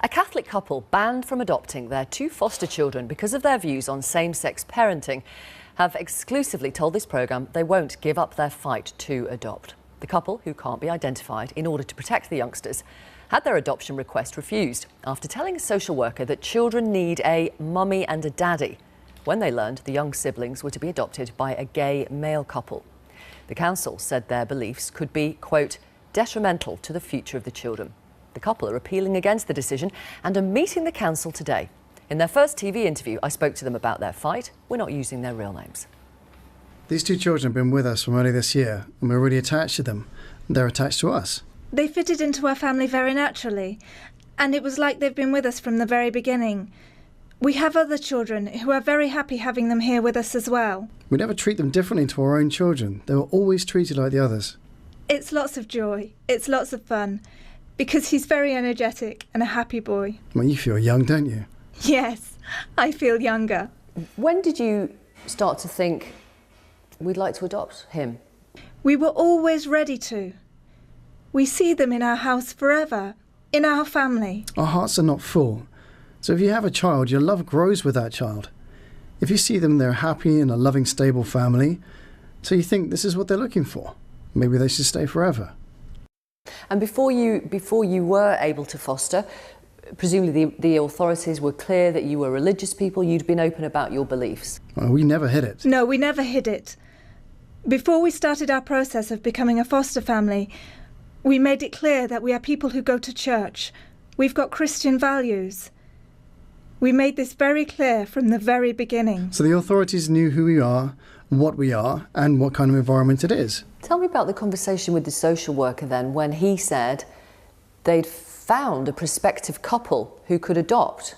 A Catholic couple banned from adopting their 2 foster children because of their views on same-sex parenting have exclusively told this programme they won't give up their fight to adopt. The couple, who can't be identified in order to protect the youngsters, had their adoption request refused after telling a social worker that children need a mummy and a daddy when they learned the young siblings were to be adopted by a gay male couple. The council said their beliefs could be, quote, detrimental to the future of the children. The couple are appealing against the decision and are meeting the council today. In their first TV interview, I spoke to them about their fight. We're not using their real names. These 2 children have been with us from early this year, and we're really attached to them. They're attached to us. They fitted into our family very naturally, and it was like they've been with us from the very beginning. We have other children who are very happy having them here with us as well. We never treat them differently to our own children. They were always treated like the others. It's lots of joy. It's lots of fun. Because he's very energetic and a happy boy. Well, you feel young, don't you? Yes, I feel younger. When did you start to think we'd like to adopt him? We were always ready to. We see them in our house forever, in our family. Our hearts are not full. So if you have a child, your love grows with that child. If you see them, they're happy in a loving, stable family, so you think this is what they're looking for. Maybe they should stay forever. And before you were able to foster, presumably the authorities were clear that you were religious people, you'd been open about your beliefs. Well, we never hid it. No, we never hid it. Before we started our process of becoming a foster family, we made it clear that we are people who go to church. We've got Christian values. We made this very clear from the very beginning. So the authorities knew who we are, what we are, and what kind of environment it is. Tell me about the conversation with the social worker then, when he said they'd found a prospective couple who could adopt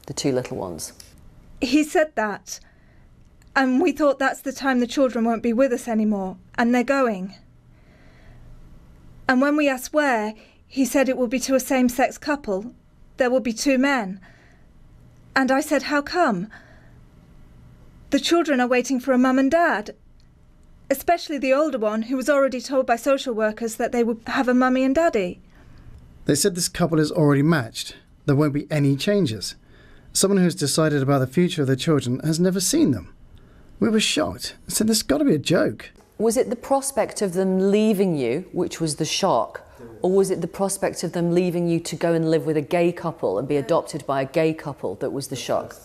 the 2 little ones. He said that, and we thought that's the time the children won't be with us anymore, and they're going. And when we asked where, he said it will be to a same-sex couple. There will be 2 men. And I said, how come? The children are waiting for a mum and dad, especially the older one, who was already told by social workers that they would have a mummy and daddy. They said this couple is already matched. There won't be any changes. Someone who's decided about the future of their children has never seen them. We were shocked. I said, this has got to be a joke. Was it the prospect of them leaving you, which was the shock, or was it the prospect of them leaving you to go and live with a gay couple and be adopted by a gay couple that was the shock?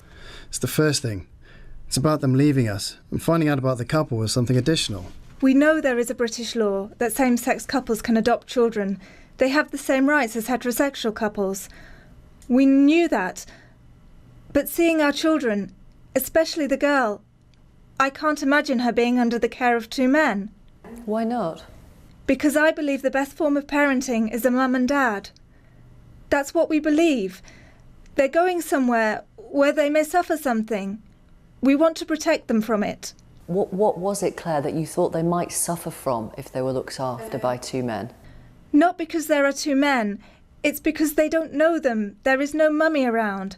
It's the first thing. It's about them leaving us, and finding out about the couple was something additional. We know there is a British law that same-sex couples can adopt children. They have the same rights as heterosexual couples. We knew that. But seeing our children, especially the girl, I can't imagine her being under the care of 2 men. Why not? Because I believe the best form of parenting is a mum and dad. That's what we believe. They're going somewhere where they may suffer something. We want to protect them from it. What was it, Claire, that you thought they might suffer from if they were looked after by 2 men? Not because there are 2 men. It's because they don't know them. There is no mummy around.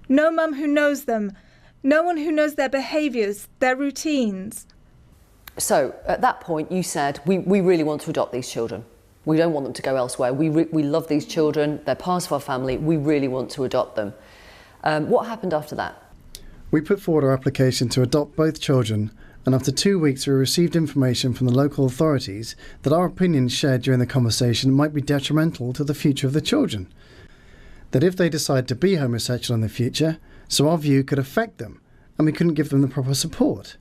No mum who knows them. No one who knows their behaviours, their routines. So, at that point, you said, we really want to adopt these children. We don't want them to go elsewhere. We love these children. They're part of our family. We really want to adopt them. What happened after that? We put forward our application to adopt both children, and after 2 weeks we received information from the local authorities that our opinions shared during the conversation might be detrimental to the future of the children. That if they decide to be homosexual in the future, so our view could affect them, and we couldn't give them the proper support.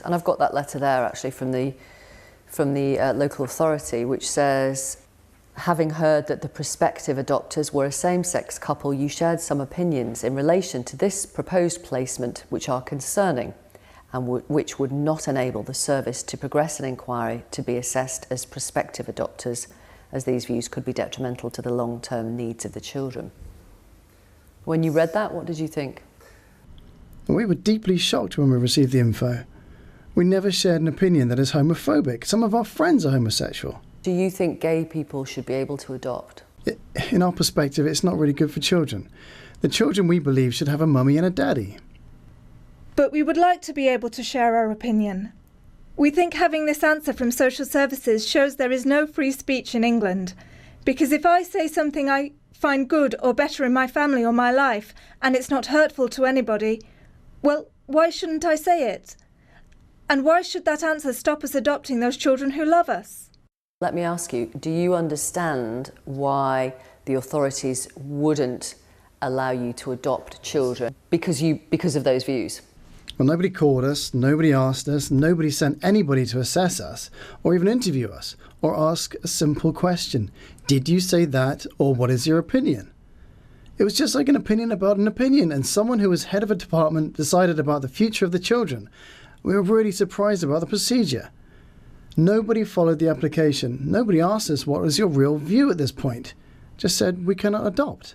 And I've got that letter there, actually, from the local authority, which says, having heard that the prospective adopters were a same-sex couple, you shared some opinions in relation to this proposed placement which are concerning and which would not enable the service to progress an inquiry to be assessed as prospective adopters, as these views could be detrimental to the long-term needs of the children. When you read that, what did you think? We were deeply shocked when we received the info. We never shared an opinion that is homophobic. Some of our friends are homosexual. Do you think gay people should be able to adopt? In our perspective, it's not really good for children. The children, we believe, should have a mummy and a daddy. But we would like to be able to share our opinion. We think having this answer from social services shows there is no free speech in England. Because if I say something I find good or better in my family or my life, and it's not hurtful to anybody, well, why shouldn't I say it? And why should that answer stop us adopting those children who love us? Let me ask you, do you understand why the authorities wouldn't allow you to adopt children because of those views? Well, nobody called us, nobody asked us, nobody sent anybody to assess us or even interview us or ask a simple question. Did you say that, or what is your opinion? It was just like an opinion about an opinion, and someone who was head of a department decided about the future of the children. We were really surprised about the procedure. Nobody followed the application. Nobody asked us what was your real view at this point. Just said we cannot adopt.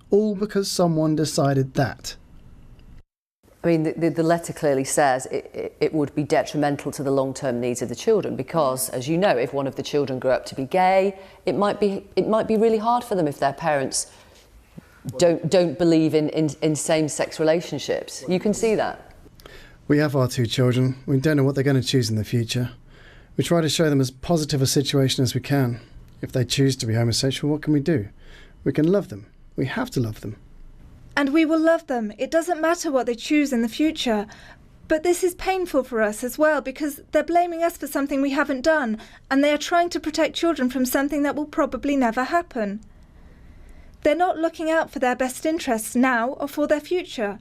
All because someone decided that. I mean, the letter clearly says it would be detrimental to the long-term needs of the children because, as you know, if one of the children grew up to be gay, it might be really hard for them if their parents don't believe in same-sex relationships. You can see that. We have our two children. We don't know what they're going to choose in the future. We try to show them as positive a situation as we can. If they choose to be homosexual, what can we do? We can love them. We have to love them. And we will love them. It doesn't matter what they choose in the future. But this is painful for us as well because they're blaming us for something we haven't done, and they are trying to protect children from something that will probably never happen. They're not looking out for their best interests now or for their future.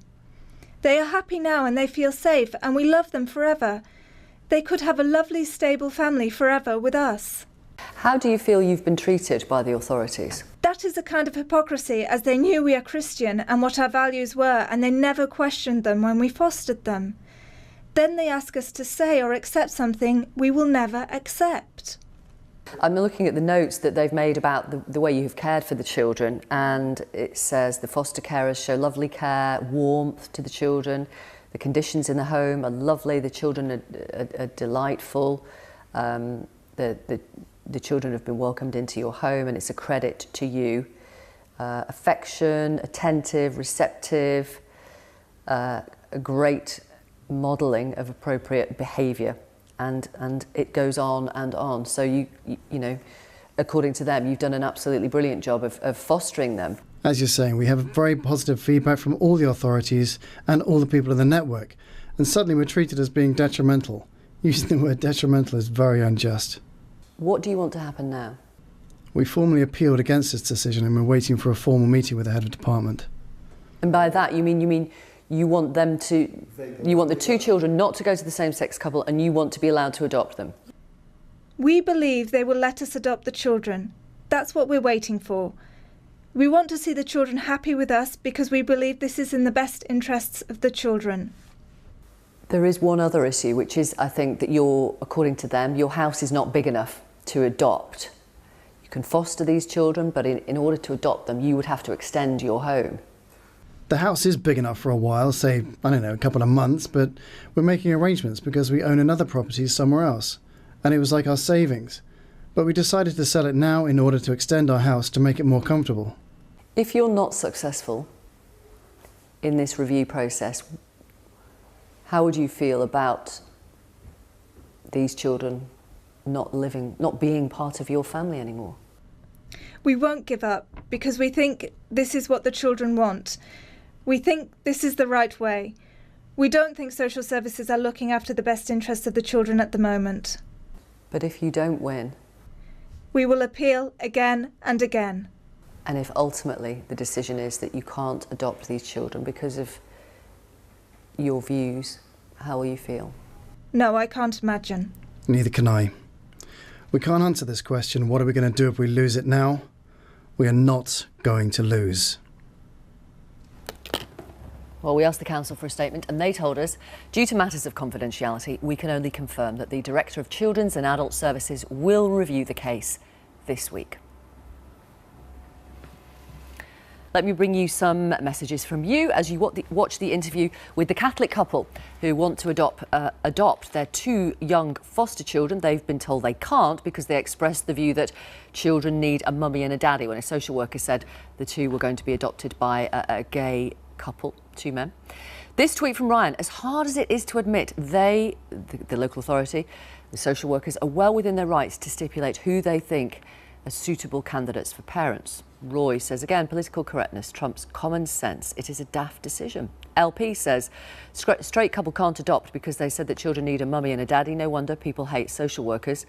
They are happy now and they feel safe, and we love them forever. They could have a lovely, stable family forever with us. How do you feel you've been treated by the authorities? That is a kind of hypocrisy, as they knew we are Christian and what our values were, and they never questioned them when we fostered them. Then they ask us to say or accept something we will never accept. I'm looking at the notes that they've made about the way you have cared for the children, and it says the foster carers show lovely care, warmth to the children, the conditions in the home are lovely, the children are delightful, the children have been welcomed into your home and it's a credit to you. Affection, attentive, receptive, a great modelling of appropriate behaviour, and it goes on and on. So you know, according to them, you've done an absolutely brilliant job of fostering them. As you're saying, we have very positive feedback from all the authorities and all the people in the network, and suddenly we're treated as being detrimental. Using the word detrimental is very unjust. What do you want to happen now? We formally appealed against this decision and we're waiting for a formal meeting with the head of department. And by that you mean you want the two children not to go to the same-sex couple, and you want to be allowed to adopt them? We believe they will let us adopt the children. That's what we're waiting for. We want to see the children happy with us because we believe this is in the best interests of the children. There is one other issue, which is, I think, that according to them, your house is not big enough to adopt. You can foster these children, but in order to adopt them, you would have to extend your home. The house is big enough for a while, say, I don't know, a couple of months, but we're making arrangements because we own another property somewhere else, and it was like our savings. But we decided to sell it now in order to extend our house to make it more comfortable. If you're not successful in this review process, how would you feel about these children not being part of your family anymore? We won't give up because we think this is what the children want. We think this is the right way. We don't think social services are looking after the best interests of the children at the moment. But if you don't win? We will appeal again and again. And if ultimately the decision is that you can't adopt these children because of your views, how will you feel? No, I can't imagine. Neither can I. We can't answer this question. What are we going to do if we lose it now? We are not going to lose. Well, we asked the council for a statement and they told us, due to matters of confidentiality, we can only confirm that the Director of Children's and Adult Services will review the case this week. Let me bring you some messages from you as you watch the interview with the Catholic couple who want to adopt their two young foster children. They've been told they can't because they expressed the view that children need a mummy and a daddy, when a social worker said the two were going to be adopted by a gay couple, two men. This tweet from Ryan: as hard as it is to admit, the local authority, the social workers, are well within their rights to stipulate who they think are suitable candidates for parents. Roy says, again, political correctness trumps common sense. It is a daft decision. LP says, straight couple can't adopt because they said that children need a mummy and a daddy. No wonder people hate social workers.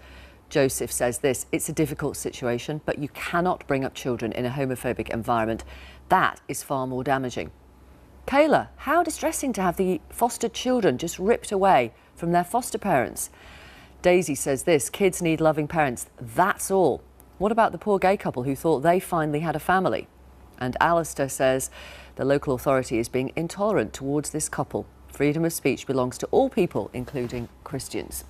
Joseph says this, it's a difficult situation, but you cannot bring up children in a homophobic environment. That is far more damaging. Kayla, how distressing to have the fostered children just ripped away from their foster parents. Daisy says this, kids need loving parents, that's all. What about the poor gay couple who thought they finally had a family? And Alistair says the local authority is being intolerant towards this couple. Freedom of speech belongs to all people, including Christians.